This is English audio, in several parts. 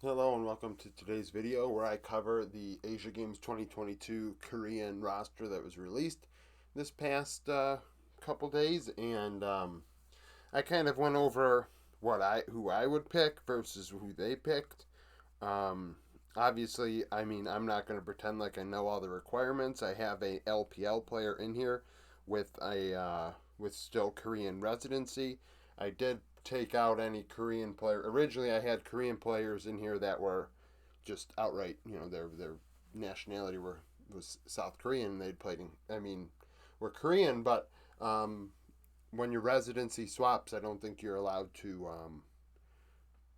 Hello and welcome to today's video where I cover the Asia Games 2022 Korean roster that was released this past couple days, and I kind of went over who I would pick versus who they picked. Um, Obviously, I mean I'm not going to pretend like I know all the requirements. I have a LPL player in here with still Korean residency. I did take out any Korean player. Originally, I had Korean players in here that were just outright, their nationality was South Korean. And they'd played in, were Korean, but when your residency swaps, I don't think you're allowed to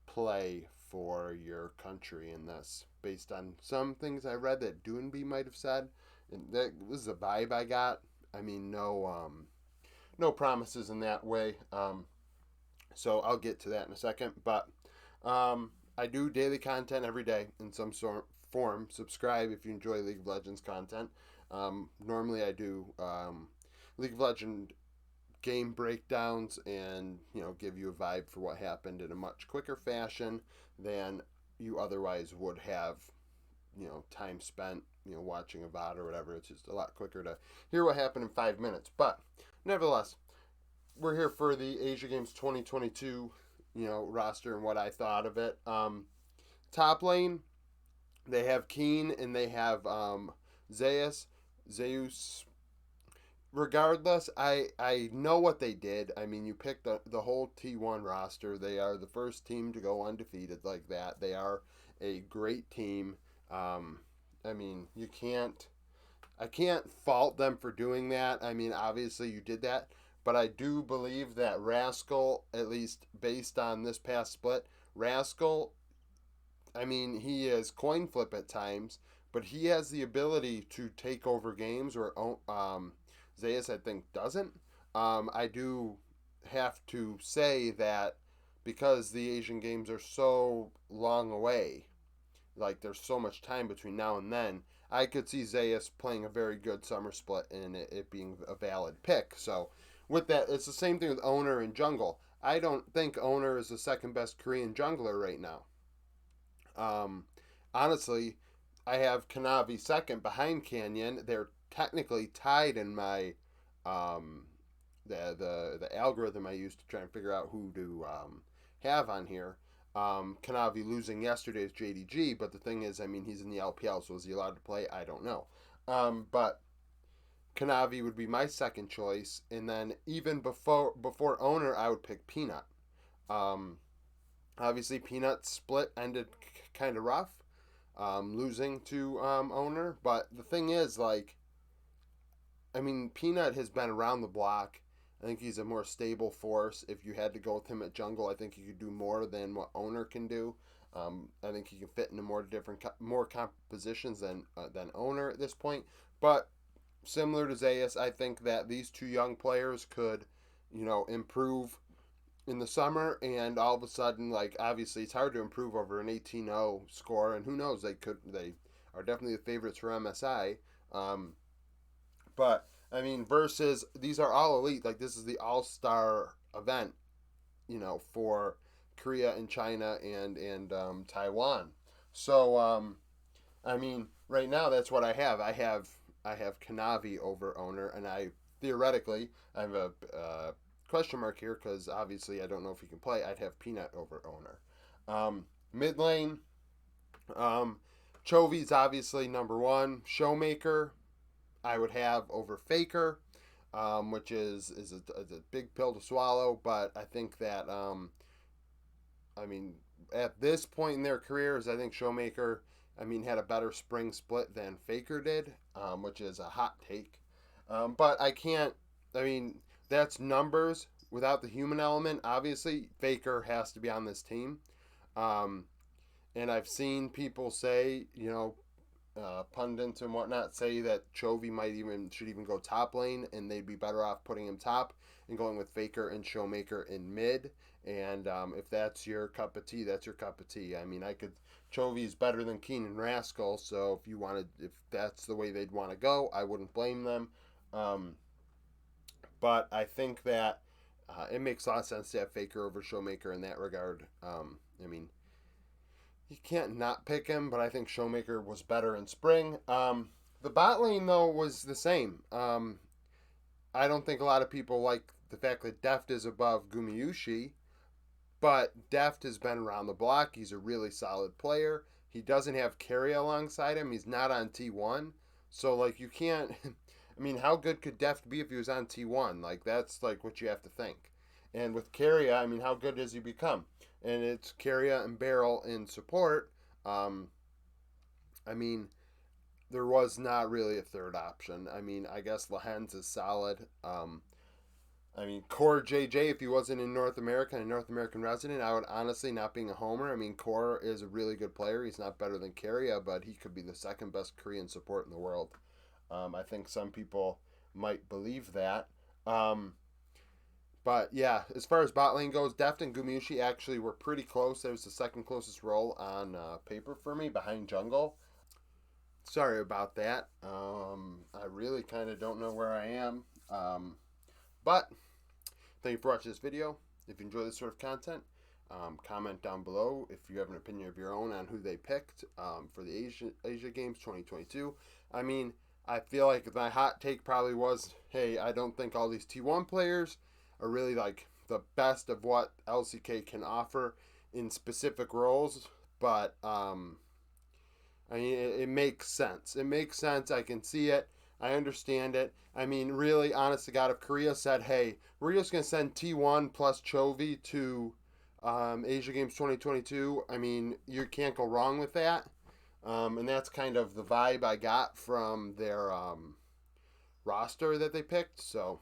play for your country in this, based on some things I read that Doonby might have said. And that was the vibe I got. I mean, no promises in that way. So I'll get to that in a second. But I do daily content every day in some sort form. Subscribe if you enjoy League of Legends content. Normally I do League of Legends game breakdowns and give you a vibe for what happened in a much quicker fashion than you otherwise would have time spent watching a VOD or whatever. It's just a lot quicker to hear what happened in 5 minutes. But nevertheless, we're here for the Asia Games 2022 roster and what I thought of it. Top lane, they have Keen and they have Zeus. Regardless, I know what they did. I mean, you picked the whole T1 roster. They are the first team to go undefeated like that. They are a great team. Um, I mean, I can't fault them for doing that. I mean, obviously you did that, but I do believe that Rascal, at least based on this past split, Rascal, I mean, he is coin flip at times, but he has the ability to take over games where Zayas, I think, doesn't. I do have to say that because the Asian games are so long away, like there's so much time between now and then, I could see Zayas playing a very good summer split and it being a valid pick. So with that, it's the same thing with Owner and Jungle. I don't think Owner is the second best Korean jungler right now. Um, Honestly, I have Kanavi second behind Canyon. They're technically tied in my um, the algorithm I used to try and figure out who to have on here. Kanavi losing yesterday's JDG, but the thing is, I mean, he's in the LPL, so is he allowed to play? I don't know. But Kanavi would be my second choice, and then even before Owner, I would pick Peanut. Um, Obviously, Peanut's split ended kind of rough, losing to Owner. But the thing is, like, I mean, Peanut has been around the block. I think he's a more stable force. If you had to go with him at jungle, I think he could do more than what Owner can do. I think he can fit into more compositions than Owner at this point. But similar to Zayas, I think that these two young players could, improve in the summer, and all of a sudden, like, obviously it's hard to improve over an 18-0 score, and who knows, they are definitely the favorites for MSI. But I mean, versus these are all elite. Like, this is the all-star event, for Korea and China and Taiwan. So I mean, right now that's what I have. I have Kanavi over Owner, and I have a question mark here because obviously I don't know if he can play. I'd have Peanut over Owner. Mid lane, um, Chovy's obviously number one. Showmaker, I would have over Faker, which is a big pill to swallow. But I think that I mean, at this point in their careers, I think Showmaker, I mean, had a better spring split than Faker did, which is a hot take. But I can't, I mean, that's numbers without the human element. Obviously, Faker has to be on this team. Um, and I've seen people say, pundits and whatnot say that Chovy should even go top lane, and they'd be better off putting him top and going with Faker and Showmaker in mid. And if that's your cup of tea, that's your cup of tea. I mean, Chovy is better than Keenan Rascal, so if that's the way they'd want to go, I wouldn't blame them. Um, but I think that it makes a lot of sense to have Faker over Showmaker in that regard. I mean, you can't not pick him, but I think Showmaker was better in spring. The bot lane, though, was the same. I don't think a lot of people like the fact that Deft is above Gumayusi, but Deft has been around the block. He's a really solid player. He doesn't have carry alongside him. He's not on T1. So, like, you can't. I mean, how good could Deft be if he was on T1? Like, that's, like, what you have to think. And with Carrier, I mean, how good does he become? And it's Carrier and Barrel in support. Um, I mean, there was not really a third option. I mean, I guess Lehens is solid. I mean, Core JJ, if he wasn't in North America and a North American resident, I would honestly, not being a homer, I mean, Core is a really good player. He's not better than Keria, but he could be the second best Korean support in the world. I think some people might believe that. Um, but yeah, as far as bot lane goes, Deft and Gumayusi actually were pretty close. That was the second closest role on paper for me, behind Jungle. Sorry about that. I really kind of don't know where I am. But thank you for watching this video. If you enjoy this sort of content, comment down below if you have an opinion of your own on who they picked for the Asia Games 2022. I mean, I feel like my hot take probably was, hey, I don't think all these T1 players are really like the best of what LCK can offer in specific roles, but I mean, it makes sense. It makes sense. I can see it. I understand it. I mean, really, honest to God, if Korea said, hey, we're just going to send T1 plus Chovy to Asia Games 2022, I mean, you can't go wrong with that. And that's kind of the vibe I got from their roster that they picked. So,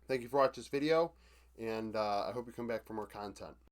thank you for watching this video, and I hope you come back for more content.